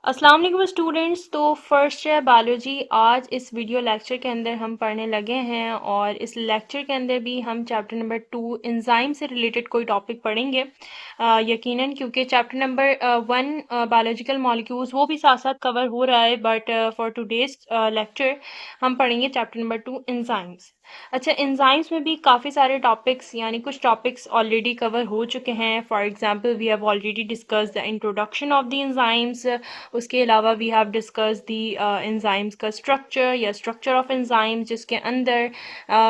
अस्सलाम वालेकुम स्टूडेंट्स। तो फर्स्ट है बायोलॉजी। आज इस वीडियो लेक्चर के अंदर हम पढ़ने लगे हैं और इस लेक्चर के अंदर भी हम चैप्टर नंबर 2 एंजाइम से रिलेटेड कोई टॉपिक पढ़ेंगे यकीनन, क्योंकि चैप्टर नंबर 1 बायोलॉजिकल मॉलिक्यूल्स वो भी साथ साथ कवर हो रहा है, बट फॉर टुडेज लेक्चर हम पढ़ेंगे चैप्टर नंबर 2 एंजाइम्स। अच्छा, एंजाइम्स में भी काफ़ी सारे टॉपिक्स यानी कुछ टॉपिक्स ऑलरेडी कवर हो चुके हैं। For example we have already discuss the introduction of the enzymes. उसके अलावा we have discuss the enzymes का स्ट्रक्चर या स्ट्रक्चर ऑफ एंजाइम्स, जिसके अंदर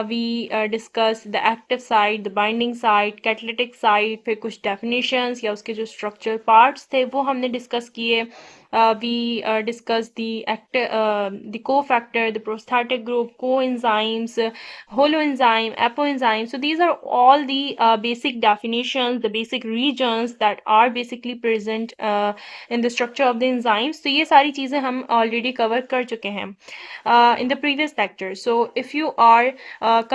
we discuss the active site, the binding site, catalytic site, फिर कुछ डेफिनेशंस या उसके जो स्ट्रक्चर पार्ट्स थे वो हमने डिस्कस किए। we discussed the cofactor, the prosthetic group, coenzymes, holoenzyme, apoenzyme. So these are all the basic definitions, the basic regions that are basically present in the structure of the enzymes. So ये सारी चीज़ें हम already cover कर चुके हैं in the previous lecture. So if you are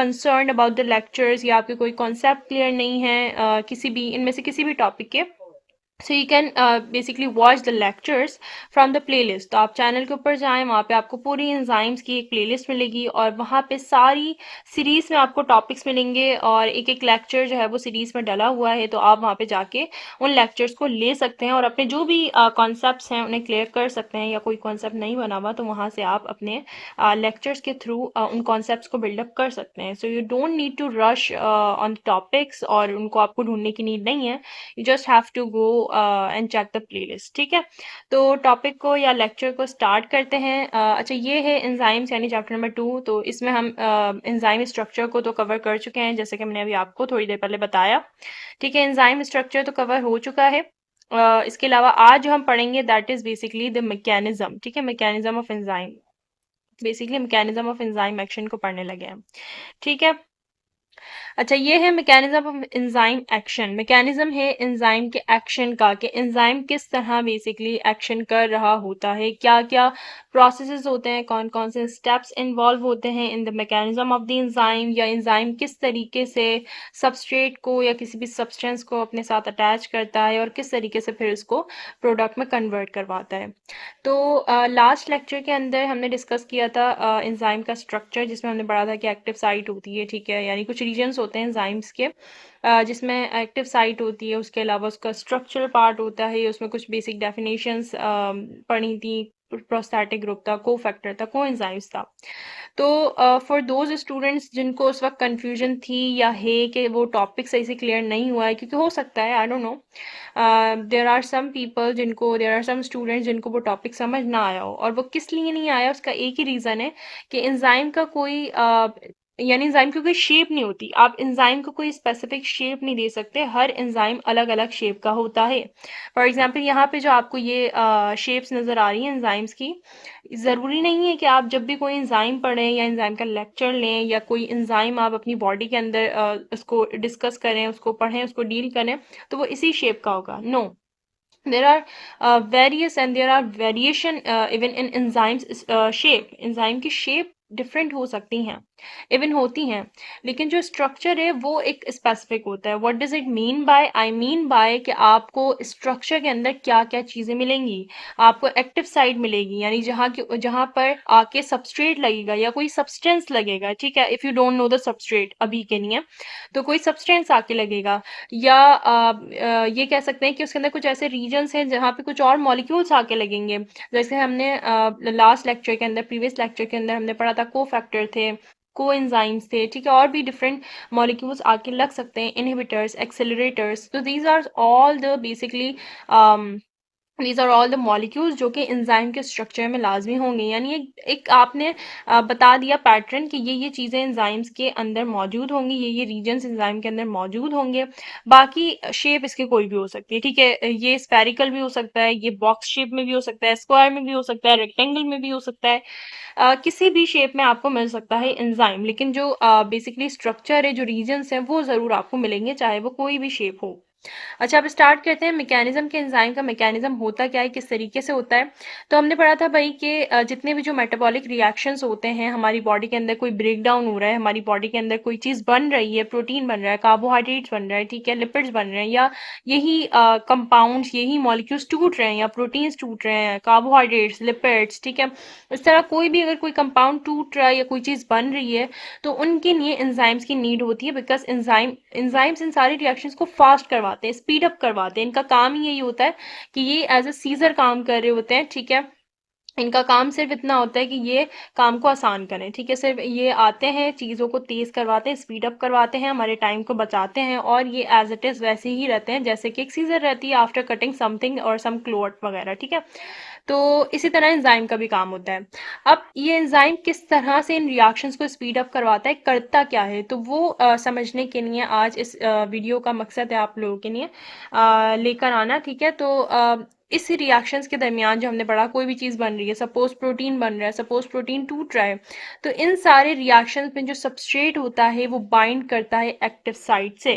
concerned about the lectures या आपके कोई concept clear नहीं है किसी भी इनमें से किसी भी topic के, so you can basically watch the lectures from the playlist. तो आप चैनल के ऊपर जाएं, वहाँ पे आपको पूरी एंजाइम्स की एक प्लेलिस्ट मिलेगी और वहाँ पे सारी सीरीज में आपको टॉपिक्स मिलेंगे और एक एक लेक्चर जो है वो सीरीज में डला हुआ है। तो आप वहाँ पे जाके उन लेक्चर्स को ले सकते हैं और अपने जो भी कॉन्सेप्ट्स हैं उन्हें क्लियर कर सकते हैं, या कोई कॉन्सेप्ट नहीं बना हुआ तो वहाँ से आप अपने लेक्चर्स के थ्रू उन कॉन्सेप्ट्स को बिल्डअप कर सकते हैं। So you don't need to rush on topics और उनको आपको ढूंढने की नीड नहीं है। You just have to go and check the playlist. ठीक है, तो टॉपिक को या लेक्चर को स्टार्ट करते हैं। अच्छा, ये है एंजाइम्स यानी चैप्टर नंबर 2। तो इसमें हम एंजाइम स्ट्रक्चर को तो कवर कर चुके हैं, जैसे कि मैंने अभी आपको थोड़ी देर पहले बताया। ठीक है, एंजाइम स्ट्रक्चर तो कवर हो चुका है। इसके अलावा आज जो हम पढ़ेंगे that is basically the mechanism. ठीक है, mechanism of enzyme, basically mechanism of enzyme action को पढ़ने लगे हैं। ठीक है, अच्छा, ये है mechanism of enzyme action. Mechanism है एंजाइम के एक्शन का, कि एंजाइम किस तरह बेसिकली एक्शन कर रहा होता है, क्या क्या प्रोसेसेस होते हैं, कौन कौन से स्टेप्स इन्वॉल्व होते हैं in the mechanism of the enzyme, या एंजाइम किस तरीके से सबस्ट्रेट को या किसी भी सब्सटेंस को अपने साथ अटैच करता है और किस तरीके से फिर उसको प्रोडक्ट में कन्वर्ट करवाता है। तो लास्ट लेक्चर के अंदर हमने डिस्कस किया था एंजाइम का स्ट्रक्चर, जिसमें हमने पढ़ा था कि एक्टिव साइट होती है। ठीक है, यानी कुछ रीजन्स होते हैं एंजाइम्स के जिसमें एक्टिव साइट होती है, उसके अलावा उसका स्ट्रक्चरल पार्ट होता है, उसमें कुछ बेसिक डेफिनेशंस पढ़ी थी, प्रोस्थेटिक ग्रुप था, को फैक्टर था, को एंजाइम्स था। तो फॉर दोज स्टूडेंट्स जिनको उस वक्त कंफ्यूजन थी या है कि वो टॉपिक सही से क्लियर नहीं हुआ है, क्योंकि हो सकता है, I don't know, there are some students जिनको वो टॉपिक समझ ना आया हो, और वो किस लिए नहीं आया उसका एक ही रीज़न है कि एंजाइम का कोई यानी एंजाइम की कोई शेप नहीं होती। आप एंजाइम को कोई स्पेसिफिक शेप नहीं दे सकते, हर एंजाइम अलग अलग शेप का होता है। फॉर एग्जांपल यहाँ पे जो आपको ये शेप्स नज़र आ रही हैं एंजाइम्स की, ज़रूरी नहीं है कि आप जब भी कोई एंजाइम पढ़ें या एंजाइम का लेक्चर लें या कोई एंजाइम आप अपनी बॉडी के अंदर उसको डिस्कस करें, उसको पढ़ें, उसको डील करें तो वो इसी शेप का होगा। No, there are various and there are variation even in enzymes shape। enzyme की shape डिफरेंट हो सकती हैं, इवन होती हैं, लेकिन जो स्ट्रक्चर है वो एक स्पेसिफिक होता है। What does it mean by, I mean by कि आपको स्ट्रक्चर के अंदर क्या क्या चीज़ें मिलेंगी। आपको एक्टिव साइड मिलेगी, यानी जहाँ पर आके सबस्ट्रेट लगेगा या कोई सब्सटेंस लगेगा। ठीक है, if you don't know the substrate अभी के लिए, तो कोई सब्सटेंस आके लगेगा, या ये कह सकते हैं कि उसके अंदर कुछ ऐसे रीजन्स हैं जहाँ पे कुछ और मॉलिक्यूल्स आके लगेंगे। जैसे हमने लास्ट लेक्चर के अंदर, प्रीवियस लेक्चर के अंदर हमने पढ़ा था को फैक्टर थे, को एंजाइम्स थे। ठीक है, और भी डिफरेंट मॉलिक्यूल्स आके लग सकते हैं, इनहिबिटर्स, एक्सेलरेटर्स। तो these are all the basically these are all the molecules जो कि एंजाइम के स्ट्रक्चर में लाजमी होंगे। यानी एक आपने बता दिया पैटर्न कि ये चीज़ें एंजाइम्स के अंदर मौजूद होंगी, ये रीजन्स एंजाइम के अंदर मौजूद होंगे। बाकी शेप इसकी कोई भी हो सकती है। ठीक है, ये स्फेरिकल भी हो सकता है, ये बॉक्स शेप में भी हो सकता है, स्क्वायर में भी हो सकता है, रेक्टेंगल में भी हो सकता है, किसी भी शेप में आपको मिल सकता है एंजाइम, लेकिन जो बेसिकली स्ट्रक्चर है, जो रीजन्स हैं, वो ज़रूर आपको मिलेंगे, चाहे वो कोई भी शेप हो। अच्छा, अब स्टार्ट करते हैं मैकेनिज्म के। एंजाइम का मैकेनिज्म होता क्या है, किस तरीके से होता है। तो हमने पढ़ा था भाई कि जितने भी जो मेटाबॉलिक रिएक्शंस होते हैं हमारी बॉडी के अंदर, कोई ब्रेक डाउन हो रहा है हमारी बॉडी के अंदर, कोई चीज़ बन रही है, प्रोटीन बन रहा है, कार्बोहाइड्रेट्स बन रहा है, ठीक है, लिपिड्स बन रहे हैं, या यही कंपाउंड्स, यही मॉलिक्यूल्स टूट रहे हैं, या प्रोटीन्स टूट रहे हैं, कार्बोहाइड्रेट्स, लिपिड्स, ठीक है। इस तरह कोई भी अगर कोई कंपाउंड टूट रहा है या कोई चीज़ बन रही है तो उनके लिए एंजाइम्स की नीड होती है, बिकॉज एंजाइम्स इन सारी रिएक्शंस को फास्ट करवाते हैं, स्पीड अप करवाते हैं। इनका काम ही यही होता है कि ये एज अ सीजर काम कर रहे होते हैं, ठीक है। इनका काम सिर्फ इतना होता है कि ये काम को आसान करें, ठीक है। सिर्फ ये आते हैं, चीज़ों को तेज़ करवाते हैं, स्पीड अप करवाते हैं, हमारे टाइम को बचाते हैं, और ये एज इट इज़ वैसे ही रहते हैं जैसे कि एक सीजर रहती है आफ्टर कटिंग समथिंग और सम क्लोथ वगैरह, ठीक है। तो इसी तरह एंजाइम का भी काम होता है। अब ये एंजाइम किस तरह से इन रिएक्शंस को स्पीड अप करवाता है, करता क्या है, तो वो समझने के लिए आज इस वीडियो का मकसद है आप लोगों के लिए लेकर आना, ठीक है। तो इस रिएक्शंस के दरमियान जो हमने पढ़ा, कोई भी चीज़ बन रही है, सपोज प्रोटीन बन रहा है, सपोज प्रोटीन टूट रहा है, तो इन सारे रिएक्शंस में जो सबस्ट्रेट होता है वो बाइंड करता है एक्टिव साइट से।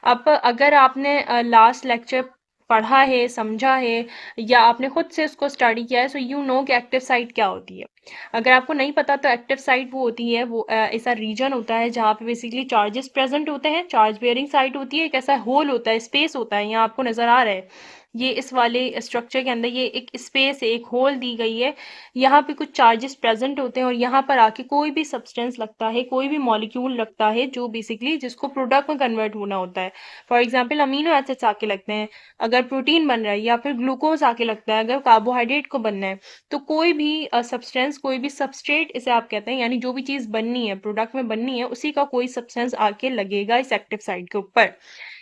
अब अगर आपने लास्ट लेक्चर पढ़ा है, समझा है, या आपने खुद से उसको स्टडी किया है, सो यू नो कि एक्टिव साइट क्या होती है। अगर आपको नहीं पता तो एक्टिव साइट वो होती है, वो ऐसा रीजन होता है जहाँ पे बेसिकली चार्जेस प्रेजेंट होते हैं, चार्ज बेयरिंग साइट होती है, एक ऐसा होल होता है, स्पेस होता है, यहाँ आपको नजर आ रहा है ये इस वाले स्ट्रक्चर के अंदर ये एक स्पेस है, एक होल दी गई है, यहाँ पे कुछ चार्जेस प्रेजेंट होते हैं और यहाँ पर आके कोई भी सब्सटेंस लगता है, कोई भी मॉलिक्यूल लगता है जो बेसिकली जिसको प्रोडक्ट में कन्वर्ट होना होता है। फॉर एग्जाम्पल अमीनो एसिड्स आके लगते हैं अगर प्रोटीन बन रहा है, या फिर ग्लूकोज आके लगता है अगर कार्बोहाइड्रेट को बनना है। तो कोई भी सब्सटेंस, कोई भी सबस्ट्रेट इसे आप कहते हैं, यानी जो भी चीज़ बननी है, प्रोडक्ट में बननी है, उसी का कोई सब्सटेंस आके लगेगा इस एक्टिव साइट के ऊपर,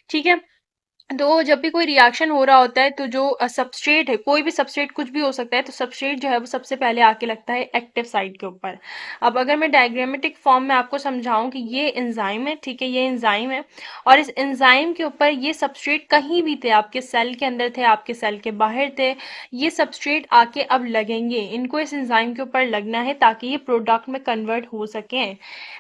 ठीक है। तो जब भी कोई रिएक्शन हो रहा होता है तो जो सबस्ट्रेट है, कोई भी सबस्ट्रेट कुछ भी हो सकता है, तो सबस्ट्रेट जो है वो सबसे पहले आके लगता है एक्टिव साइट के ऊपर। अब अगर मैं डायग्रामेटिक फॉर्म में आपको समझाऊं कि ये एंजाइम है, ठीक है, ये एंजाइम है, और इस एंजाइम के ऊपर ये सबस्ट्रेट कहीं भी थे, आपके सेल के अंदर थे, आपके सेल के बाहर थे, ये सबस्ट्रेट आके अब लगेंगे, इनको इस एंजाइम के ऊपर लगना है ताकि ये प्रोडक्ट में कन्वर्ट हो सकें,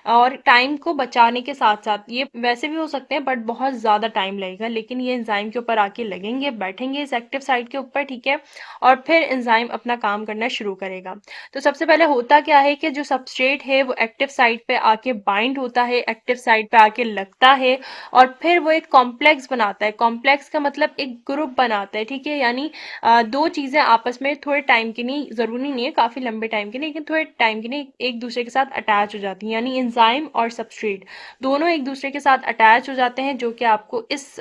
और टाइम को बचाने के साथ साथ ये वैसे भी हो सकते हैं बट बहुत ज़्यादा टाइम लगेगा, लेकिन ये एंजाइम के ऊपर आके लगेंगे, बैठेंगे इस एक्टिव साइट के ऊपर, ठीक है, और फिर एंजाइम अपना काम करना शुरू करेगा। तो सबसे पहले होता क्या है कि जो सबस्ट्रेट है वो एक्टिव साइट पे आके बाइंड होता है, एक्टिव साइट पे आके लगता है, और फिर वो एक कॉम्प्लेक्स बनाता है। कॉम्प्लेक्स का मतलब एक ग्रुप बनाता है, ठीक है, यानी दो चीज़ें आपस में थोड़े टाइम के लिए, ज़रूरी नहीं है काफ़ी लंबे टाइम के लिए, लेकिन थोड़े टाइम के लिए एक दूसरे के साथ अटैच हो जाती हैं, यानी एंजाइम और सबस्ट्रेट दोनों एक दूसरे के साथ अटैच हो जाते हैं, जो कि आपको इस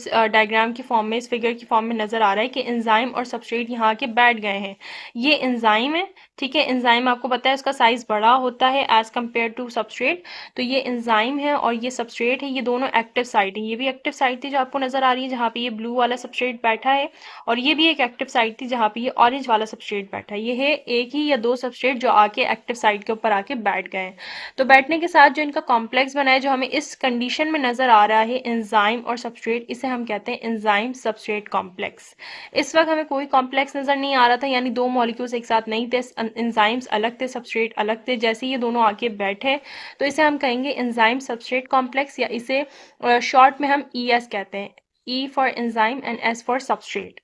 डायग्राम की फॉर्म में, इस फिगर की फॉर्म में नजर आ रहा है कि एंजाइम और सबस्ट्रेट यहाँ के बैठ गए हैं। ये एंजाइम है, ठीक है, एंजाइम आपको पता है उसका साइज बड़ा होता है एज कम्पेयर टू सबस्ट्रेट। तो ये एंजाइम है और ये सबस्ट्रेट है, ये दोनों एक्टिव साइट है। ये भी एक्टिव साइट थी जो आपको नजर आ रही है जहाँ पे ये ब्लू वाला सबस्ट्रेट बैठा है, और ये भी एक एक्टिव साइट थी जहाँ पे ये ऑरेंज वाला सबस्ट्रेट बैठा है। ये है एक ही या दो सबस्ट्रेट जो आके एक्टिव साइट के ऊपर आके बैठ गए हैं। तो बैठने के साथ जो इनका कॉम्प्लेक्स बना है, जो हमें इस कंडीशन में नजर आ रहा है, एंजाइम और सबस्ट्रेट, इसे हम कहते हैं एंजाइम सबस्ट्रेट कॉम्प्लेक्स। इस वक्त हमें कोई कॉम्प्लेक्स नजर नहीं आ रहा था, यानी दो मॉलिक्यूल्स एक साथ नहीं थे, एंजाइम्स अलग थे, सबस्ट्रेट अलग थे। जैसे ये दोनों आके बैठे तो इसे हम कहेंगे एंजाइम सबस्ट्रेट कॉम्प्लेक्स, या इसे शॉर्ट में हम ES कहते हैं, E for enzyme and S for substrate.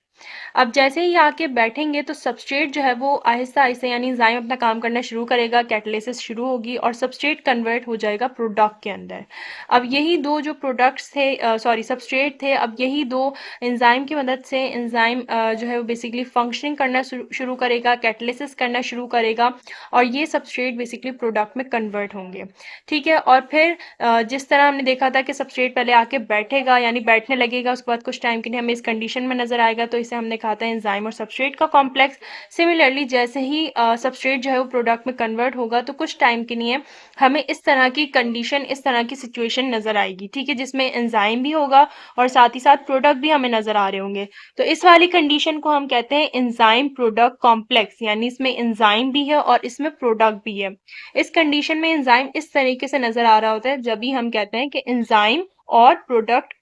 अब जैसे ही आके बैठेंगे तो सबस्ट्रेट जो है वो आहिस्ता आहिस्ता, यानी एंजाइम अपना काम करना शुरू करेगा, कैटालिसिस शुरू होगी और सबस्ट्रेट कन्वर्ट हो जाएगा प्रोडक्ट के अंदर। अब यही दो जो प्रोडक्ट्स थे, सॉरी सबस्ट्रेट थे, अब यही दो एंजाइम की मदद से एंजाइम जो है वो बेसिकली फंक्शनिंग करना शुरू करेगा, कैटालिसिस करना शुरू करेगा, और ये सबस्ट्रेट बेसिकली प्रोडक्ट में कन्वर्ट होंगे, ठीक है। और फिर जिस तरह हमने देखा था कि सबस्ट्रेट पहले आके बैठेगा, यानी बैठने लगेगा, उसके बाद कुछ टाइम के लिए हमें इस कंडीशन में नजर आएगा, तो इसे हमने कहा था एंजाइम और सबस्ट्रेट का कॉम्प्लेक्स। सिमिलरली जैसे ही सबस्ट्रेट जो है वो प्रोडक्ट में कन्वर्ट होगा तो कुछ टाइम के लिए हमें इस तरह की कंडीशन, इस तरह की सिचुएशन नजर आएगी, ठीक है, जिसमें एंजाइम भी होगा और साथ ही साथ प्रोडक्ट भी हमें नजर आ रहे होंगे। तो इस वाली कंडीशन को हम कहते हैं एंजाइम प्रोडक्ट कॉम्प्लेक्स, यानी इसमें एंजाइम भी है और इसमें प्रोडक्ट भी है। इस कंडीशन में एंजाइम इस तरीके से नजर आ रहा होता है जब भी हम कहते हैं कि एंजाइम और प्रोडक्ट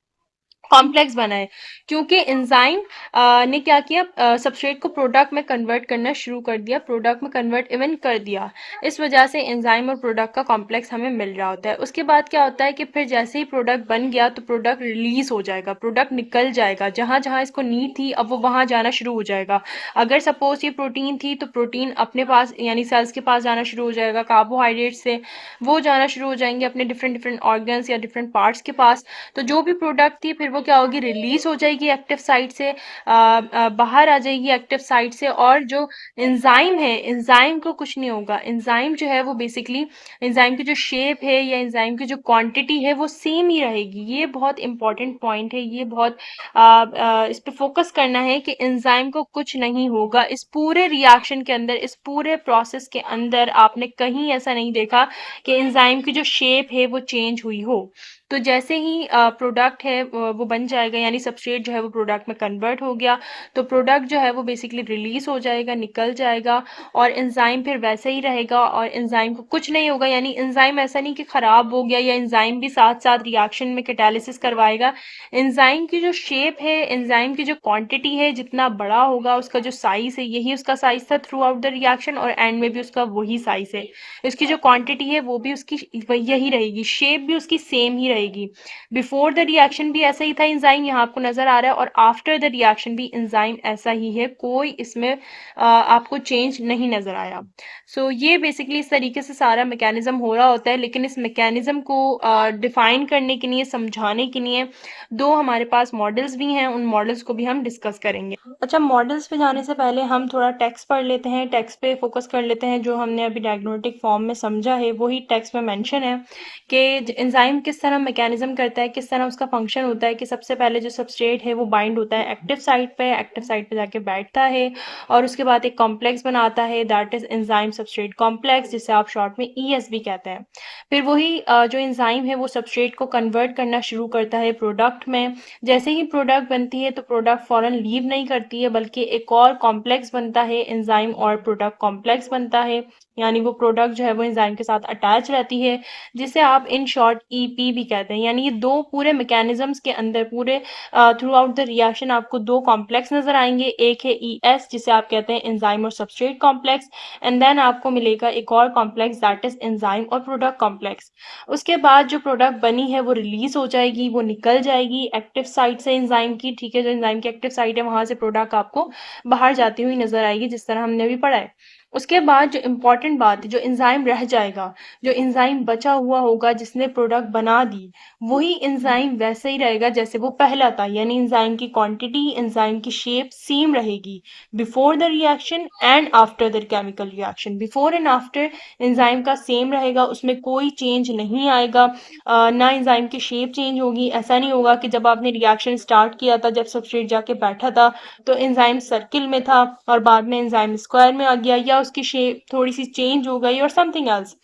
कॉम्प्लेक्स बना है, क्योंकि एंजाइम ने क्या किया, सबस्ट्रेट को प्रोडक्ट में कन्वर्ट करना शुरू कर दिया, प्रोडक्ट में कन्वर्ट इवन कर दिया। इस वजह से एंजाइम और प्रोडक्ट का कॉम्प्लेक्स हमें मिल रहा होता है। उसके बाद क्या होता है कि फिर जैसे ही प्रोडक्ट बन गया तो प्रोडक्ट रिलीज हो जाएगा, प्रोडक्ट निकल जाएगा, जहां जहां इसको नीड थी अब वो वहां जाना शुरू हो जाएगा। अगर सपोज ये प्रोटीन थी तो प्रोटीन अपने पास यानी सेल्स के पास जाना शुरू हो जाएगा, कार्बोहाइड्रेट से वो जाना शुरू हो जाएंगे अपने डिफरेंट डिफरेंट ऑर्गन्स या डिफरेंट पार्ट्स के पास। तो जो भी प्रोडक्ट थी फिर वो क्या होगी, रिलीज हो जाएगी एक्टिव साइट से, बाहर आ जाएगी एक्टिव साइट से। और जो एंजाइम है, एंजाइम को कुछ नहीं होगा, एंजाइम जो है वो बेसिकली एंजाइम की जो शेप है या एंजाइम की जो क्वांटिटी है वो सेम ही रहेगी। ये बहुत इंपॉर्टेंट पॉइंट है, ये बहुत इस पे फोकस करना है कि एंजाइम को कुछ नहीं होगा। इस पूरे रिएक्शन के अंदर, इस पूरे प्रोसेस के अंदर आपने कहीं ऐसा नहीं देखा कि एंजाइम की जो शेप है वो चेंज हुई हो। तो जैसे ही प्रोडक्ट है वो बन जाएगा, यानी सबस्ट्रेट जो है वो प्रोडक्ट में कन्वर्ट हो गया, तो प्रोडक्ट जो है वो बेसिकली रिलीज हो जाएगा, निकल जाएगा। और एंजाइम फिर वैसे ही रहेगा और एंजाइम को कुछ नहीं होगा। यानी एंजाइम ऐसा नहीं कि खराब हो गया, या एंजाइम भी साथ साथ रिएक्शन में कैटालिसिस करवाएगा। एंजाइम की जो शेप है, एंजाइम की जो क्वांटिटी है, जितना बड़ा होगा उसका जो साइज है, यही उसका साइज था थ्रू आउट द रिएक्शन, और एंड में भी उसका वही साइज है। इसकी जो क्वांटिटी है वो भी उसकी यही रहेगी, शेप भी उसकी सेम ही रहेगी। बिफोर द रिएक्शन भी ऐसा ही था एंजाइम, यहाँ आपको नजर आ रहा है, और आफ्टर द रिएक्शन भी एंजाइम ऐसा ही है, कोई इसमें आपको चेंज नहीं नजर आया। ये बेसिकली इस तरीके से सारा मैकेनिज्म हो रहा होता है। लेकिन इस मैकेनिज्म को डिफाइन करने के लिए, समझाने के लिए दो हमारे पास मॉडल्स भी हैं, उन मॉडल्स को भी हम डिस्कस करेंगे। अच्छा, मॉडल्स पे जाने से पहले हम थोड़ा टेक्स्ट पढ़ लेते हैं, टेक्स्ट पे फोकस कर लेते हैं। जो हमने अभी डायग्नोस्टिक फॉर्म में समझा है वही टेक्स्ट में मेंशन है कि एंजाइम किस तरह मैकेनिज्म करता है, किस तरह उसका फंक्शन होता है। कि सबसे पहले जो सबस्ट्रेट है वो बाइंड होता है एक्टिव साइट पे, एक्टिव साइट पे जाके बैठता है, और उसके बाद एक कॉम्प्लेक्स बनाता है, that is enzyme substrate complex, जिसे आप शॉर्ट में ESB कहते हैं। फिर वही जो एंजाइम है वो सबस्ट्रेट को कन्वर्ट करना शुरू करता है प्रोडक्ट में। जैसे ही प्रोडक्ट बनती है तो प्रोडक्ट फॉरन लीव नहीं करती है, बल्कि एक और कॉम्प्लेक्स बनता है, एंजाइम और प्रोडक्ट कॉम्प्लेक्स बनता है। यानी वो प्रोडक्ट जो है वो एंजाइम के साथ अटैच रहती है, जिसे आप इन शॉर्ट EP भी कहते हैं। यानी ये दो पूरे मैकेनिज्म्स के अंदर, पूरे थ्रू आउट द रिएक्शन आपको दो कॉम्प्लेक्स नजर आएंगे। एक है ES जिसे आप कहते हैं एंजाइम और सबस्ट्रेट कॉम्प्लेक्स, एंड देन आपको मिलेगा एक और कॉम्प्लेक्स दैट इज एंजाइम और प्रोडक्ट कॉम्प्लेक्स। उसके बाद जो प्रोडक्ट बनी है वो रिलीज हो जाएगी, वो निकल जाएगी एक्टिव साइट से एंजाइम की। ठीक है, जो एंजाइम की एक्टिव साइट है वहां से प्रोडक्ट आपको बाहर जाती हुई नजर आएगी, जिस तरह हमने अभी पढ़ा है। उसके बाद जो इम्पोर्टेंट बात है, जो एंजाइम रह जाएगा, जो एंजाइम बचा हुआ होगा जिसने प्रोडक्ट बना दी, वही एंजाइम वैसे ही रहेगा जैसे वो पहला था। यानी एंजाइम की क्वांटिटी, एंजाइम की शेप सेम रहेगी before the reaction and after the chemical reaction. Before and after enzyme का सेम रहेगा, उसमें कोई चेंज नहीं आएगा। ना एंजाइम की शेप चेंज होगी। ऐसा नहीं होगा कि जब आपने रिएक्शन स्टार्ट किया था, जब सबस्ट्रेट जाके बैठा था, तो एंजाइम सर्किल में था और बाद में एंजाइम स्क्वायर में आ गया, या उसकी शेप थोड़ी सी चेंज हो गई और समथिंग एल्स।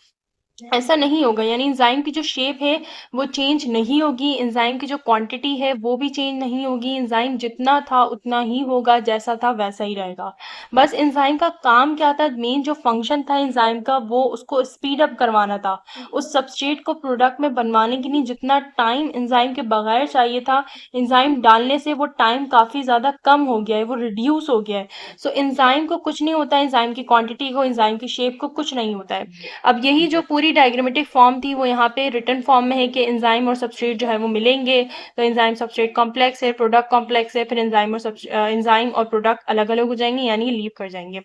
ऐसा नहीं होगा। यानी एंजाइम की जो शेप है वो चेंज नहीं होगी, एंजाइम की जो क्वांटिटी है वो भी चेंज नहीं होगी। एंजाइम जितना था उतना ही होगा, जैसा था वैसा ही रहेगा। बस एंजाइम का काम क्या था, मेन जो फंक्शन था एंजाइम का, वो उसको स्पीड अप करवाना था। उस सबस्ट्रेट को प्रोडक्ट में बनवाने के लिए जितना टाइम एंजाइम के बगैर चाहिए था, एंजाइम डालने से वो टाइम काफी ज्यादा कम हो गया है, वो रिड्यूस हो गया है। एंजाइम को कुछ नहीं होता है, एंजाइम की क्वांटिटी को, एंजाइम की शेप को कुछ नहीं होता है। अब यही जो पूरी डायग्रामेटिक फॉर्म थी वो यहाँ पे रिटर्न फॉर्म में है कि एंजाइम और सबस्ट्रेट जो है वो मिलेंगे, तो एंजाइम सबस्ट्रेट कॉम्प्लेक्स है, प्रोडक्ट कॉम्प्लेक्स है, फिर एंजाइम और प्रोडक्ट अलग अलग हो जाएंगे, यानी लीव कर जाएंगे।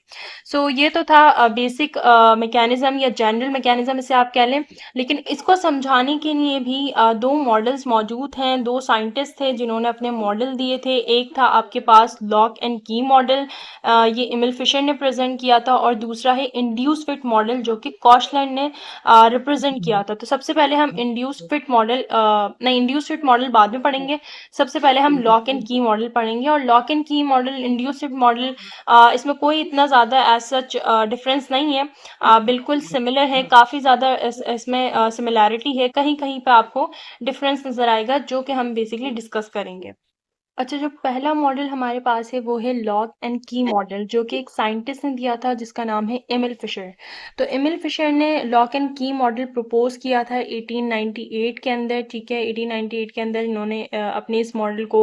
ये तो था बेसिक मैकेनिज्म या जनरल मैकेनिज्म इसे आप कह लें। लेकिन इसको समझाने के लिए भी दो मॉडल्स मौजूद हैं, दो साइंटिस्ट थे जिन्होंने अपने मॉडल दिए थे। एक था आपके पास लॉक एंड की मॉडल, ये एमिल फिशर ने प्रेजेंट किया था, और दूसरा है इंड्यूस फिट मॉडल जो कि कॉशलैंड ने रिप्रेजेंट किया था। तो सबसे पहले हम इंड्यूस फिट मॉडल, नहीं, इंड्यूस फिट मॉडल बाद में पढ़ेंगे। सबसे पहले हम लॉक एंड की मॉडल पढ़ेंगे। और lock and key model, induce fit model, इसमें कोई इतना ज़्यादा एज सच डिफरेंस नहीं है, बिल्कुल सिमिलर है। काफ़ी ज़्यादा इसमें सिमिलैरिटी है, कहीं कहीं पे आपको डिफरेंस नज़र आएगा, जो कि हम बेसिकली डिस्कस करेंगे। अच्छा, जो पहला मॉडल हमारे पास है वो है लॉक एंड की मॉडल, जो कि एक साइंटिस्ट ने दिया था जिसका नाम है एमिल फिशर। तो एमिल फिशर ने lock and key model propose किया था 1898 के अंदर। ठीक है, 1898 के अंदर इन्होंने अपने इस मॉडल को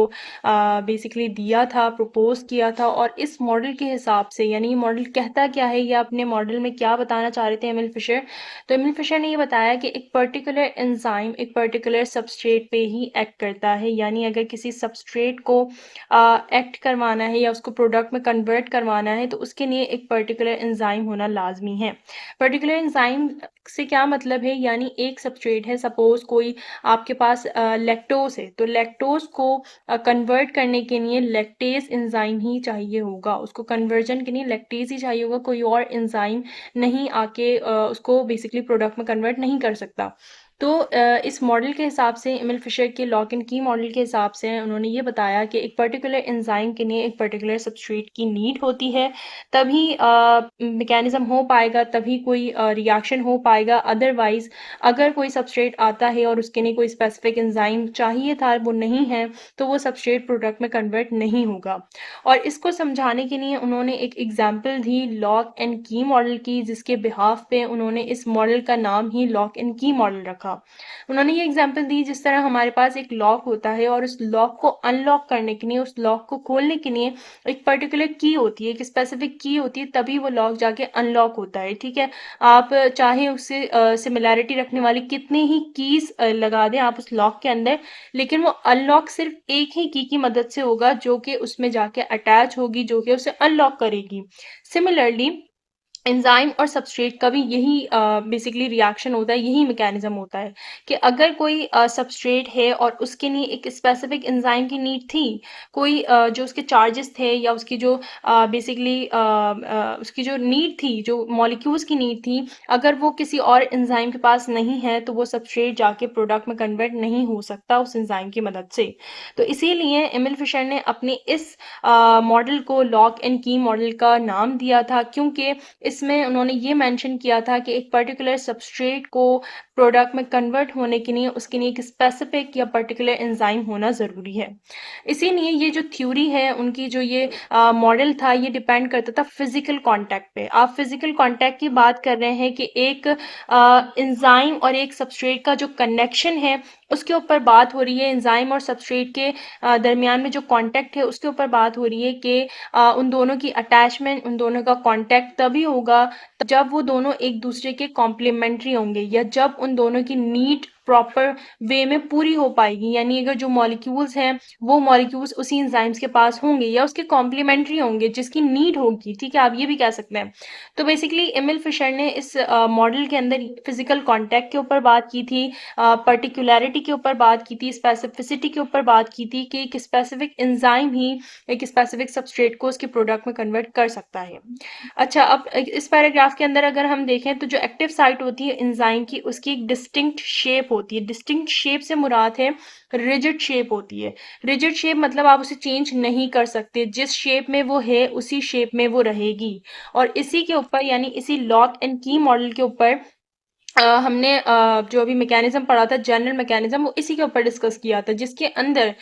बेसिकली दिया था, प्रपोज किया था। और इस मॉडल के हिसाब से, यानी ये मॉडल कहता क्या है या अपने मॉडल में क्या बताना चाह रहे थे एमिल फिशर, तो एमिल फिशर ने ये बताया कि एक पर्टिकुलर एंजाइम एक पर्टिकुलर सबस्ट्रेट पे ही एक्ट करता है। यानी अगर किसी सबस्ट्रेट को एक्ट करवाना है या उसको प्रोडक्ट में कन्वर्ट करवाना है तो उसके लिए एक पर्टिकुलर एंजाइम होना लाजमी है। पर्टिकुलर एंजाइम से क्या मतलब है, यानी एक सबस्ट्रेट है, सपोज कोई आपके पास लैक्टोज है, तो लैक्टोज को कन्वर्ट करने के लिए लैक्टेज एंजाइम ही चाहिए होगा, उसको कन्वर्जन के लिए लैक्टेज ही चाहिए होगा, कोई और एंजाइम नहीं आके उसको बेसिकली प्रोडक्ट में कन्वर्ट नहीं कर सकता। तो इस मॉडल के हिसाब से, एमिल फिशर के लॉक एंड की मॉडल के हिसाब से उन्होंने ये बताया कि एक पर्टिकुलर एंजाइम के लिए एक पर्टिकुलर सबस्ट्रेट की नीड होती है, तभी मैकेनिज्म हो पाएगा, तभी कोई रिएक्शन हो पाएगा। अदरवाइज अगर कोई सबस्ट्रेट आता है और उसके लिए कोई स्पेसिफिक एंजाइम चाहिए था, वो नहीं है, तो वो सबस्ट्रेट प्रोडक्ट में कन्वर्ट नहीं होगा। और इसको समझाने के लिए उन्होंने एक example the lock and key model की, जिसके बिहाफ पे उन्होंने इस मॉडल का नाम ही लॉक एंड की मॉडल रखा। उन्होंने ये एग्जाम्पल दी, जिस तरह हमारे पास एक लॉक होता है और उस लॉक को अनलॉक करने के लिए, उस लॉक को खोलने के लिए एक पर्टिकुलर की होती है, एक स्पेसिफिक की होती है, तभी वो लॉक जाके अनलॉक होता है। ठीक है, आप चाहे उससे सिमिलैरिटी रखने वाली कितनी ही कीज लगा दें आप उस लॉक के अंदर, लेकिन वो अनलॉक सिर्फ एक ही की मदद से होगा, जो कि उसमें जाके अटैच होगी, जो कि उसे अनलॉक करेगी। सिमिलरली एंजाइम और सबस्ट्रेट का भी यही बेसिकली रिएक्शन होता है, यही मैकेनिज्म होता है कि अगर कोई सबस्ट्रेट है और उसके लिए एक स्पेसिफिक एंजाइम की नीड थी, कोई जो उसके चार्जेस थे या उसकी जो बेसिकली उसकी जो नीड थी, जो मॉलिक्यूल्स की नीड थी, अगर वो किसी और एंजाइम के पास नहीं है तो वो सबस्ट्रेट जाके प्रोडक्ट में कन्वर्ट नहीं हो सकता उस एंजाइम की मदद से। तो इसीलिए एमिल फिशर ने अपने इस मॉडल को लॉक एंड की मॉडल का नाम दिया था, क्योंकि इसमें उन्होंने ये मेंशन किया था कि एक पर्टिकुलर सबस्ट्रेट को प्रोडक्ट में कन्वर्ट होने के लिए उसके लिए एक स्पेसिफिक या पर्टिकुलर एंजाइम होना ज़रूरी है। इसीलिए ये जो थ्योरी है उनकी, जो ये मॉडल था, ये डिपेंड करता था फिजिकल कांटेक्ट पे। आप फिजिकल कांटेक्ट की बात कर रहे हैं कि एक एंजाइम और एक सबस्ट्रेट का जो कनेक्शन है उसके ऊपर बात हो रही है, एंजाइम और सबस्ट्रेट के दरमियान में जो कांटेक्ट है उसके ऊपर बात हो रही है कि उन दोनों की अटैचमेंट, उन दोनों का कांटेक्ट तभी होगा जब वो दोनों एक दूसरे के कॉम्प्लीमेंट्री होंगे, या जब उन दोनों की नीड प्रॉपर वे में पूरी हो पाएगी। यानी अगर जो मॉलिक्यूल्स हैं वो मॉलिक्यूल्स उसी एंजाइम्स के पास होंगे या उसके कॉम्प्लीमेंट्री होंगे जिसकी नीड होगी। ठीक है, आप ये भी कह सकते हैं। तो बेसिकली एमिल फिशर ने इस मॉडल के अंदर फिजिकल कांटेक्ट के ऊपर बात की थी, पर्टिकुलैरिटी के ऊपर बात की थी, स्पेसिफिसिटी के ऊपर बात की थी कि एक स्पेसिफिक एंजाइम ही एक स्पेसिफिक सबस्ट्रेट को उसके प्रोडक्ट में कन्वर्ट कर सकता है। अच्छा, अब इस पैराग्राफ के अंदर अगर हम देखें तो जो एक्टिव साइट होती है एंजाइम की, उसकी एक डिस्टिंक्ट शेप होती है। डिस्टिंक्ट शेप से मुराद है रिजिड शेप होती है। रिजिड शेप मतलब आप उसे चेंज नहीं कर सकते, जिस शेप में वो है उसी शेप में वो रहेगी। और इसी के ऊपर, यानी इसी लॉक एंड की मॉडल के ऊपर हमने जो अभी मैकेनिज्म पढ़ा था, जनरल मैकेनिज्म, वो इसी के ऊपर डिस्कस किया था, जिसके अंदर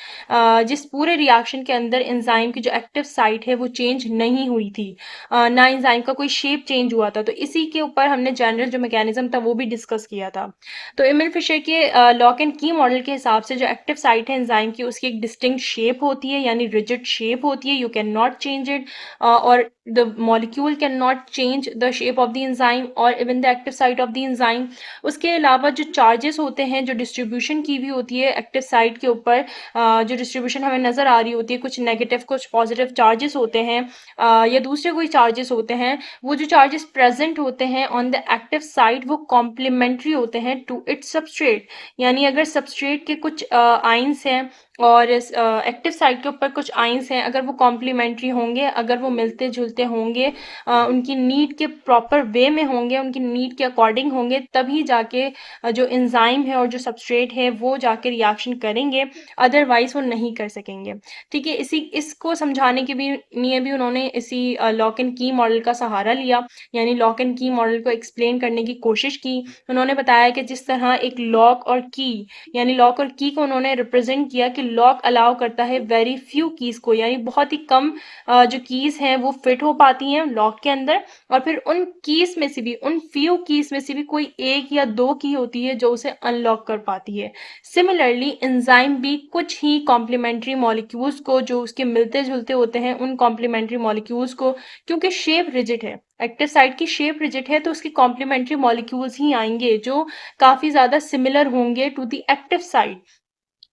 जिस पूरे रिएक्शन के अंदर एंजाइम की जो एक्टिव साइट है वो चेंज नहीं हुई थी, ना एंजाइम का कोई शेप चेंज हुआ था। तो इसी के ऊपर हमने जनरल जो मैकेनिज्म था वो भी डिस्कस किया था। तो एमिल फिशर के लॉक एंड की मॉडल के हिसाब से जो एक्टिव साइट है एंजाइम की, उसकी एक डिस्टिंक्ट शेप होती है, यानी रिजिड शेप होती है, you can not change it, और the molecule cannot change the shape of the enzyme or even the active site of the enzyme। उसके अलावा जो चार्जेस होते हैं, जो डिस्ट्रीब्यूशन की भी होती है एक्टिव साइट के ऊपर, जो डिस्ट्रीब्यूशन हमें नज़र आ रही होती है, कुछ नेगेटिव कुछ पॉजिटिव चार्जेस होते हैं, या दूसरे कोई चार्जेस होते हैं, वो जो चार्जेस प्रेजेंट होते हैं ऑन द एक्टिव साइट वो कॉम्प्लीमेंट्री होते हैं टू इट्स सबस्ट्रेट। यानी अगर सबस्ट्रेट के कुछ आइंस हैं और एक्टिव साइट के ऊपर कुछ आइंस हैं, अगर वो कॉम्प्लीमेंट्री होंगे, अगर वो मिलते जुलते होंगे, उनकी नीड के प्रॉपर वे में होंगे, उनकी नीड के अकॉर्डिंग होंगे, तभी जाके जो एंजाइम है और जो सबस्ट्रेट है वो जाके रिएक्शन करेंगे, अदरवाइज वो नहीं कर सकेंगे। ठीक है, इसको समझाने के भी लिए भी उन्होंने इसी लॉक एंड की मॉडल का सहारा लिया, यानी लॉक एंड की मॉडल को एक्सप्लेन करने की कोशिश की। उन्होंने बताया कि जिस तरह एक लॉक और की, यानी लॉक और की को उन्होंने रिप्रेजेंट किया कि लॉक अलाउ करता है वेरी फ्यू कीज को, यानी बहुत ही कम जो कीज हैं वो फिट हो पाती हैं लॉक के अंदर, और फिर उन कीज में से भी, उन फ्यू कीज में से भी कोई एक या दो की होती है जो उसे अनलॉक कर पाती है। सिमिलरली एंजाइम भी कुछ ही कॉम्प्लीमेंट्री मॉलिक्यूल्स को, जो उसके मिलते जुलते होते हैं उन कॉम्प्लीमेंट्री मॉलिक्यूल्स को, क्योंकि शेप रिजिड है, एक्टिव साइट की शेप रिजिड है, तो उसकी कॉम्प्लीमेंट्री मॉलिक्यूल्स ही आएंगे जो काफी ज्यादा सिमिलर होंगे टू द एक्टिव साइट।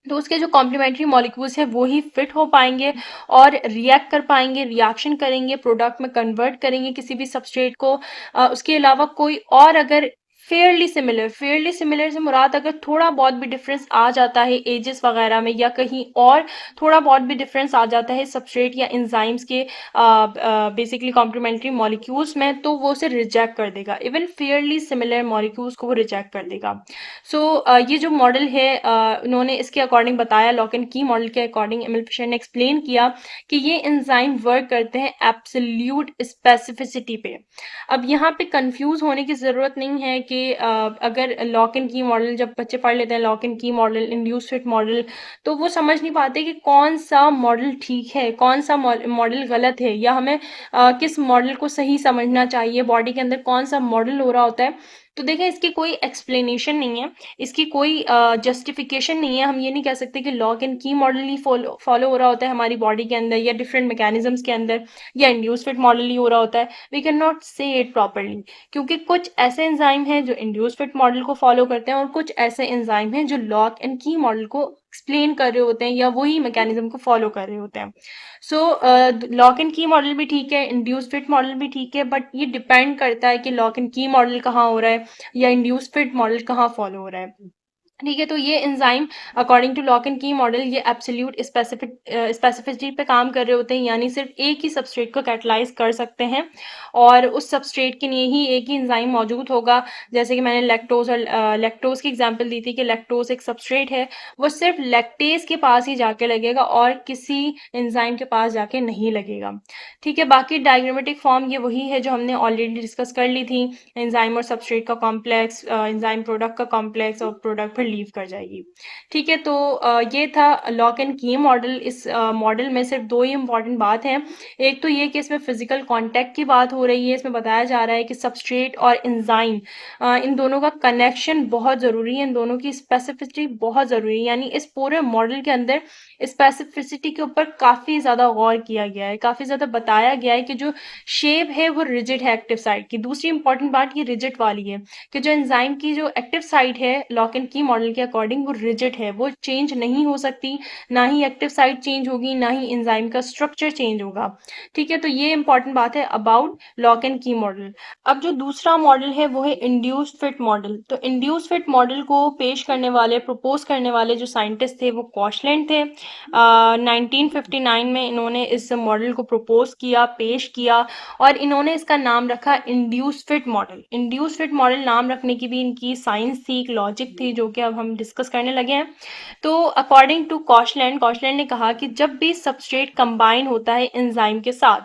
तो उसके जो कॉम्प्लीमेंट्री मॉलिक्यूल्स हैं वो ही फिट हो पाएंगे और रिएक्ट कर पाएंगे, रिएक्शन करेंगे, प्रोडक्ट में कन्वर्ट करेंगे किसी भी सबस्ट्रेट को। उसके अलावा कोई और अगर फेयरली सिमिलर से मुराद अगर थोड़ा बहुत भी डिफरेंस आ जाता है एजेस वगैरह में, या कहीं और थोड़ा बहुत भी डिफरेंस आ जाता है सबस्ट्रेट या एंजाइम्स के बेसिकली कॉम्प्लीमेंट्री मॉलिक्यूल्स में, तो वो उसे रिजेक्ट कर देगा। इवन फेयरली सिमिलर मॉलिक्यूल्स को वो रिजेक्ट कर देगा। ये जो मॉडल है उन्होंने इसके अकॉर्डिंग बताया, लॉक एंड की मॉडल के अकॉर्डिंग एमिल फिशर ने एक्सप्लेन किया कि ये एंजाइम वर्क करते हैं एब्सोल्यूट स्पेसिफिसिटी पे। अब यहाँ पे कंफ्यूज होने की ज़रूरत नहीं है कि अगर लॉक एंड की मॉडल, जब बच्चे पढ़ लेते हैं lock and key model, induce fit model, तो वो समझ नहीं पाते कि कौन सा मॉडल ठीक है, कौन सा मॉडल गलत है, या हमें किस मॉडल को सही समझना चाहिए, बॉडी के अंदर कौन सा मॉडल हो रहा होता है। तो देखें, इसकी कोई एक्सप्लेनेशन नहीं है, इसकी कोई जस्टिफिकेशन नहीं है। हम ये नहीं कह सकते कि lock and key model he follow हो रहा होता है हमारी बॉडी के अंदर या डिफरेंट मैकेनिज्म्स के अंदर, या इंड्यूस फिट मॉडल ही हो रहा होता है। वी कैन नॉट से इट प्रॉपरली, क्योंकि कुछ ऐसे एंजाइम हैं जो इंड्यूस फिट मॉडल को फॉलो करते हैं और कुछ ऐसे एंजाइम हैं जो लॉक एंड की मॉडल को एक्सप्लेन कर रहे होते हैं या वही मैकेनिज्म को फॉलो कर रहे होते हैं। सो लॉक एंड की मॉडल भी ठीक है, इंड्यूस फिट मॉडल भी ठीक है, बट ये डिपेंड करता है कि लॉक एंड की मॉडल कहाँ हो रहा है या इंड्यूस फिट मॉडल कहाँ फॉलो हो रहा है। ठीक है, तो ये enzyme according to lock and key model ये एब्सोल्यूट स्पेसिफिसिटी पे काम कर रहे होते हैं, यानी सिर्फ एक ही सबस्ट्रेट को कैटलाइज कर सकते हैं और उस सबस्ट्रेट के लिए ही एक ही एंजाइम मौजूद होगा। जैसे कि मैंने लैक्टोज और लैक्टोज की एग्जांपल दी थी कि लैक्टोज एक सबस्ट्रेट है, वो सिर्फ लैक्टेज के पास ही जाके लगेगा और किसी एंजाइम के पास जाके नहीं लगेगा। ठीक है, बाकी डायग्रामेटिक फॉर्म ये वही है जो हमने ऑलरेडी डिस्कस कर ली थी, एंजाइम और सबस्ट्रेट का कॉम्प्लेक्स, एंजाइम प्रोडक्ट का कॉम्प्लेक्स और प्रोडक्ट फिर लीव कर जाएगी। ठीक है, तो ये था लॉक एंड की मॉडल। इस मॉडल में सिर्फ दो ही इंपॉर्टेंट बात है। एक तो ये कि इसमें फिजिकल कांटेक्ट की बात हो रही है, इसमें बताया जा रहा है कि सबस्ट्रेट और एंजाइम इन दोनों का कनेक्शन बहुत ज़रूरी है, इन दोनों की स्पेसिफिसिटी बहुत ज़रूरी है, यानी इस पूरे मॉडल के अंदर स्पेसिफिसिटी के ऊपर काफ़ी ज़्यादा गौर किया गया है, काफ़ी ज़्यादा बताया गया है कि जो शेप है वो रिजिड है एक्टिव साइट की। दूसरी इंपॉर्टेंट बात ये रिजिड वाली है कि जो एंजाइम की जो एक्टिव साइट है लॉक एंड की मॉडल के अकॉर्डिंग वो रिजिड है, वो चेंज नहीं हो सकती, ना ही एक्टिव साइट चेंज होगी, ना ही एंजाइम का स्ट्रक्चर चेंज होगा। ठीक है, तो ये इंपॉर्टेंट बात है about lock and key model. अब जो दूसरा मॉडल है वो है इंड्यूस्ड फिट मॉडल। तो इंड्यूस्ड फिट मॉडल को पेश करने वाले, प्रपोज करने वाले जो साइंटिस्ट थे वो कॉशलैंड थे। 1959 में इन्होंने इस मॉडल को प्रपोज किया, पेश किया, और इन्होंने इसका नाम रखा induce fit model. Induce fit model नाम रखने की भी इनकी साइंस थी, एक लॉजिक थी, जो कि अब हम डिस्कस करने लगे हैं। तो अकॉर्डिंग टू कॉशलैंड, कॉशलैंड ने कहा कि जब भी सबस्ट्रेट कंबाइन होता है एंजाइम के साथ,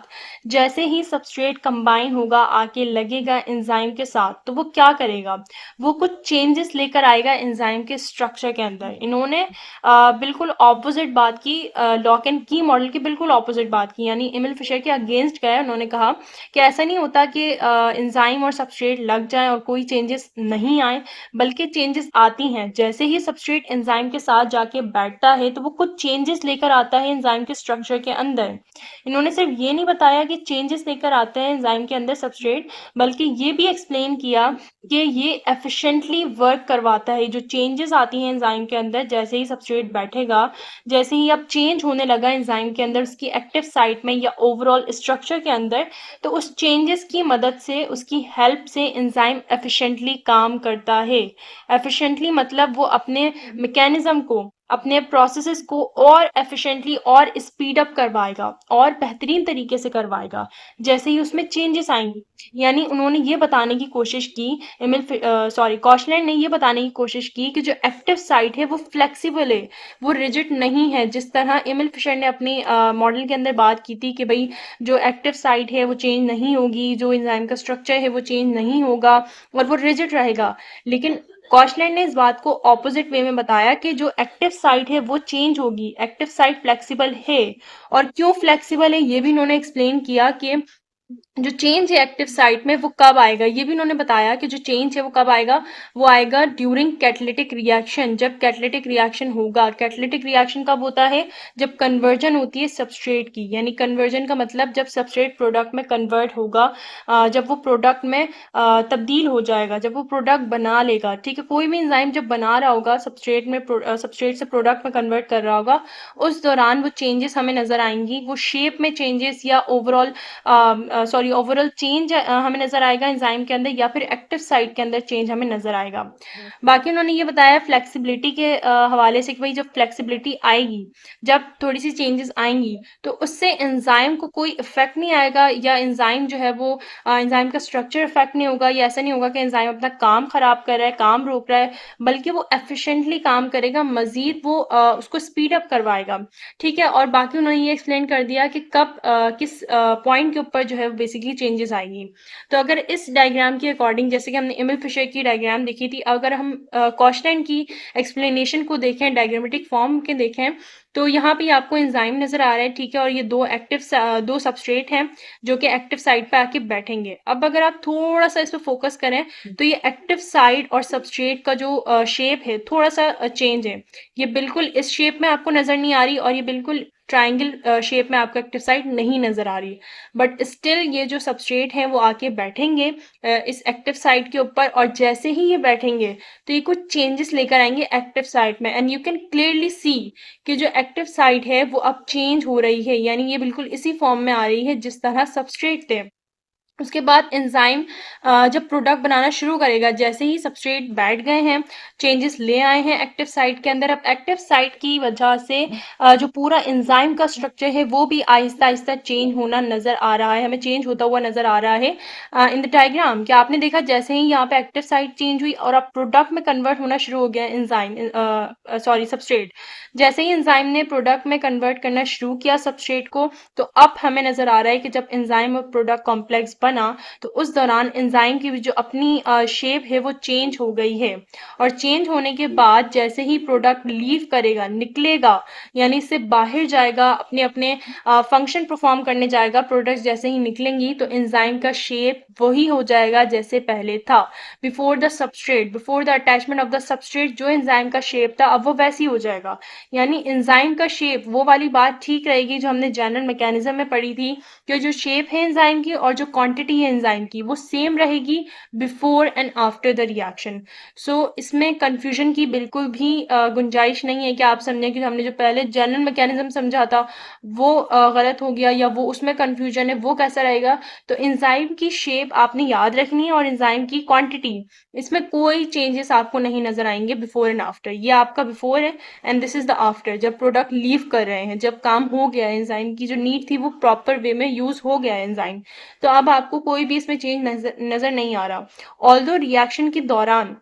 जैसे ही सबस्ट्रेट कंबाइन होगा, आके लगेगा एंजाइम के साथ, तो वो क्या करेगा, वो कुछ चेंजेस लेकर आएगा एंजाइम के स्ट्रक्चर के अंदर। इन्होंने बिल्कुल ऑपोजिट बात की, लॉक एंड की मॉडल की बिल्कुल ऑपोजिट बात की, यानी एमिल फिशर के अगेंस्ट गए। उन्होंने कहा कि ऐसा नहीं होता कि एंजाइम और सबस्ट्रेट लग जाए और कोई चेंजेस नहीं आए, बल्कि चेंजेस आती हैं। जैसे ही सबस्ट्रेट एंजाइम के साथ जाके बैठता है तो वो कुछ चेंजेस लेकर आता है एंजाइम के स्ट्रक्चर के अंदर। इन्होंने सिर्फ ये नहीं बताया कि चेंजेस लेकर आते हैं एंजाइम के अंदर सबस्ट्रेट, बल्कि ये भी एक्सप्लेन किया कि ये एफिशिएंटली वर्क करवाता है। जो चेंजेस आती हैं एंजाइम के अंदर जैसे ही सबस्ट्रेट बैठेगा, जैसे ही अब चेंज होने लगा एंजाइम के अंदर उसकी एक्टिव साइट में या ओवरऑल स्ट्रक्चर के अंदर, तो उस चेंजेस की मदद से, उसकी हेल्प से एंजाइम एफिशिएंटली काम करता है। एफिशिएंटली मतलब वो अपने मैकेनिज्म को, अपने प्रोसेसेस को और एफिशिएंटली और स्पीड अप करवाएगा और बेहतरीन तरीके से करवाएगा जैसे ही उसमें चेंजेस आएंगे। यानी उन्होंने ये बताने की कोशिश की, कॉशलैंड ने ये बताने की कोशिश की कि जो एक्टिव साइट है वो फ्लेक्सिबल है, वो रिजिड नहीं है। जिस तरह एमिल फिशर ने अपनी मॉडल के अंदर बात की थी कि भाई जो एक्टिव साइट है वो चेंज नहीं होगी, जो एंजाइम का स्ट्रक्चर है वो चेंज नहीं होगा और वो रिजिड रहेगा, लेकिन कॉशलैंड ने इस बात को ऑपोजिट वे में बताया कि जो एक्टिव साइट है वो चेंज होगी, एक्टिव साइट फ्लेक्सिबल है। और क्यों फ्लेक्सिबल है ये भी इन्होंने एक्सप्लेन किया कि जो चेंज है एक्टिव साइट में वो कब आएगा, ये भी उन्होंने बताया कि जो चेंज है वो कब आएगा, वो आएगा ड्यूरिंग कैटलिटिक रिएक्शन, जब कैटलिटिक रिएक्शन होगा। कैटलिटिक रिएक्शन कब होता है, जब कन्वर्जन होती है सबस्ट्रेट की, यानी कन्वर्जन का मतलब जब सबस्ट्रेट प्रोडक्ट में कन्वर्ट होगा, जब वो प्रोडक्ट में तब्दील हो जाएगा, जब वो प्रोडक्ट बना लेगा, ठीक है। कोई भी एंजाइम जब बना रहा होगा सबस्ट्रेट में, सबस्ट्रेट से प्रोडक्ट में कन्वर्ट कर रहा होगा, उस दौरान वो चेंजेस हमें नजर आएंगी, वो शेप में चेंजेस या ओवरऑल चेंज हमें नजर आएगा एंजाइम के अंदर, या फिर एक्टिव साइट के अंदर चेंज हमें नजर आएगा। बाकी उन्होंने ये बताया फ्लेक्सिबिलिटी के हवाले से कि भाई जब फ्लेक्सिबिलिटी आएगी, जब थोड़ी सी चेंजेस आएंगी, तो उससे एंजाइम को कोई इफेक्ट नहीं आएगा, या एंजाइम जो है वो एंजाइम का स्ट्रक्चर इफेक्ट नहीं होगा, या ऐसा नहीं होगा कि एंजाइम अपना काम खराब कर रहा है, काम रोक रहा है, बल्कि वो एफिशिएंटली काम करेगा, मजीद वो उसको स्पीड अप करवाएगा, ठीक है। और बाकी उन्होंने ये एक्सप्लेन कर दिया कि कब किस पॉइंट के ऊपर जो है बेसिकली चेंजेस आएगी। तो अगर इस डायग्राम के अकॉर्डिंग, जैसे कि हमने एमिल फिशर की डायग्राम देखी थी, अगर हम कॉशलैंड की एक्सप्लेनेशन को देखें, डायग्रामेटिक फॉर्म के देखें, तो यहाँ पे आपको एंजाइम नजर आ रहा है, ठीक है। और ये दो सबस्ट्रेट हैं जो कि एक्टिव साइट पे आके बैठेंगे। अब अगर आप थोड़ा सा इस पर फोकस करें, तो ये एक्टिव साइट और सबस्ट्रेट का जो शेप है थोड़ा सा चेंज है। ये बिल्कुल इस शेप में आपको नजर नहीं आ रही, और ये बिल्कुल ट्राइंगल शेप में आपको एक्टिव साइट नहीं नजर आ रही, बट स्टिल ये जो सबस्ट्रेट हैं वो आके बैठेंगे इस एक्टिव साइट के ऊपर, और जैसे ही ये बैठेंगे तो ये कुछ चेंजेस लेकर आएंगे एक्टिव साइट में, and you can clearly see कि जो एक्टिव साइट है वो अब चेंज हो रही है, यानी ये बिल्कुल इसी फॉर्म में आ रही है जिस तरह सबस्ट्रेट थे। उसके बाद एंजाइम जब प्रोडक्ट बनाना शुरू करेगा, जैसे ही सबस्ट्रेट बैठ गए हैं, चेंजेस ले आए हैं एक्टिव साइट के अंदर, अब एक्टिव साइट की वजह से जो पूरा एंजाइम का स्ट्रक्चर है वो भी आहिस्ता आहिस्ता चेंज होना नजर आ रहा है, हमें चेंज होता हुआ नजर आ रहा है इन द डायग्राम। क्या आपने देखा, जैसे ही यहाँ पे एक्टिव साइट चेंज हुई और अब प्रोडक्ट में कन्वर्ट होना शुरू हो गया एंजाइम सबस्ट्रेट, जैसे ही एंजाइम ने प्रोडक्ट में कन्वर्ट करना शुरू किया सबस्ट्रेट को, तो अब हमें नजर आ रहा है कि जब एंजाइम और प्रोडक्ट कॉम्प्लेक्स बना, तो उस दौरान एंजाइम की जो अपनी शेप है वो चेंज हो गई है। और चेंज होने के बाद जैसे ही प्रोडक्ट लीव करेगा, निकलेगा, यानी इससे बाहर जाएगा, अपने अपने फंक्शन परफॉर्म करने जाएगा, प्रोडक्ट जैसे ही निकलेंगी तो एंजाइम का शेप वही हो जाएगा जैसे पहले था, before the attachment of the substrate जो एंजाइम का शेप था अब वो वैसी हो जाएगा। यानी एंजाइम का शेप वो वाली बात ठीक रहेगी जो हमने जनरल मैकेनिज्म में पढ़ी थी, कि जो शेप है एंजाइम की और जो क्वांटिटी है एंजाइम की वो सेम रहेगी before and after the reaction. So इसमें कंफ्यूजन की बिल्कुल भी गुंजाइश नहीं है कि आप समझें कि हमने जो पहले जनरल मैकेनिज्म समझा था वो गलत हो गया, या वो उसमें कंफ्यूजन है, वो कैसा रहेगा। तो एंजाइम की शेप आपने याद रखनी है, और एंजाइम की क्वांटिटी, इसमें कोई चेंजेस आपको नहीं नजर आएंगे बिफोर एंड आफ्टर। ये आपका बिफोर है and this is the after, जब प्रोडक्ट लीव कर रहे हैं, जब काम हो गया है, एंजाइम की जो नीड थी वो प्रॉपर वे में यूज हो गया है एंजाइम, तो अब आपको कोई भी इसमें चेंज नजर नहीं आ रहा। ऑल्दो रिएक्शन के दौरान,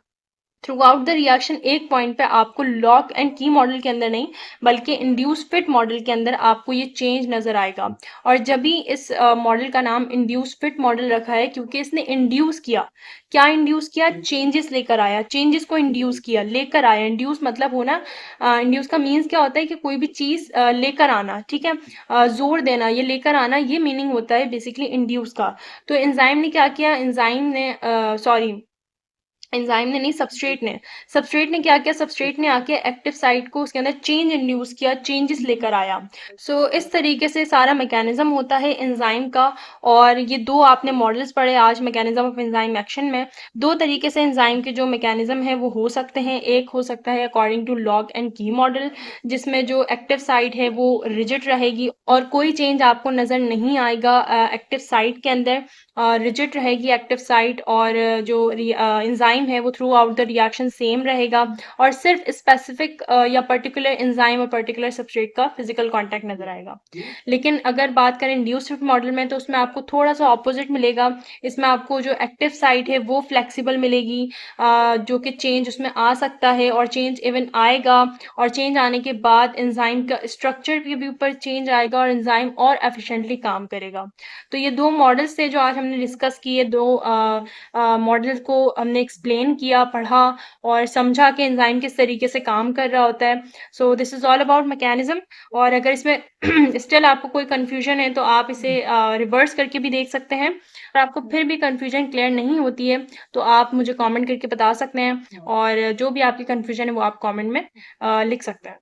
थ्रू आउट द रिएक्शन, एक पॉइंट पे आपको लॉक एंड की मॉडल के अंदर नहीं बल्कि इंड्यूस फिट मॉडल के अंदर आपको ये चेंज नजर आएगा। और जब भी इस मॉडल का नाम इंड्यूस फिट मॉडल रखा है, क्योंकि इसने इंड्यूस किया, क्या इंड्यूस किया, चेंजेस लेकर आया, चेंजेस को इंड्यूस किया, लेकर आया। इंड्यूस मतलब होना, इंड्यूस का मीन्स क्या होता है कि कोई भी चीज लेकर आना, ठीक है, जोर देना, ये लेकर आना, ये मीनिंग होता है बेसिकली इंड्यूस का। तो एंजाइम ने क्या किया, एंजाइम ने नहीं, सबस्ट्रेट ने क्या किया, सबस्ट्रेट ने आके एक्टिव साइट को उसके अंदर चेंज इंड्यूस किया, चेंजेस लेकर आया। सो इस तरीके से सारा मैकेनिज्म होता है एंजाइम का। और ये दो आपने मॉडल्स पढ़े आज मैकेनिज्म ऑफ एंजाइम एक्शन में। दो तरीके से एंजाइम के जो मैकेनिज्म है वो हो सकते हैं। एक हो सकता है according to log and key model, जिसमें जो एक्टिव साइट है वो रिजिड रहेगी और कोई चेंज आपको नजर नहीं आएगा एक्टिव साइट के अंदर, रिजिड रहेगी एक्टिव साइट, और जो एंजाइम है वो through out the reaction same रहेगा, और सिर्फ स्पेसिफिक या पर्टिकुलर एंजाइम और पर्टिकुलर सबस्ट्रेट का फिजिकल कांटेक्ट नजर आएगा। लेकिन अगर बात करें इंड्यूस्ड मॉडल में, तो उसमें आपको थोड़ा सा ऑपोजिट मिलेगा। इसमें आपको जो एक्टिव साइट है वो फ्लेक्सिबल मिलेगी, जो कि चेंज उसमें आ सकता है, और चेंज इवन आएगा, और चेंज आने के बाद एंजाइम का स्ट्रक्चर के भी ऊपर चेंज आएगा और एंजाइम और एफिशिएंटली काम करेगा। तो ये दो मॉडल्स थे जो आज हमने डिस्कस किए, दो मॉडल को हमने एक्सप्लेन एक्सप्लेन किया, पढ़ा और समझा कि एंजाइम किस तरीके से काम कर रहा होता है। So this is all about mechanism. और अगर इसमें स्टिल आपको कोई कन्फ्यूजन है तो आप इसे रिवर्स करके भी देख सकते हैं। और आपको फिर भी कन्फ्यूजन क्लियर नहीं होती है तो आप मुझे कमेंट करके बता सकते हैं, और जो भी आपकी कन्फ्यूजन है वो आप कमेंट में लिख सकते हैं।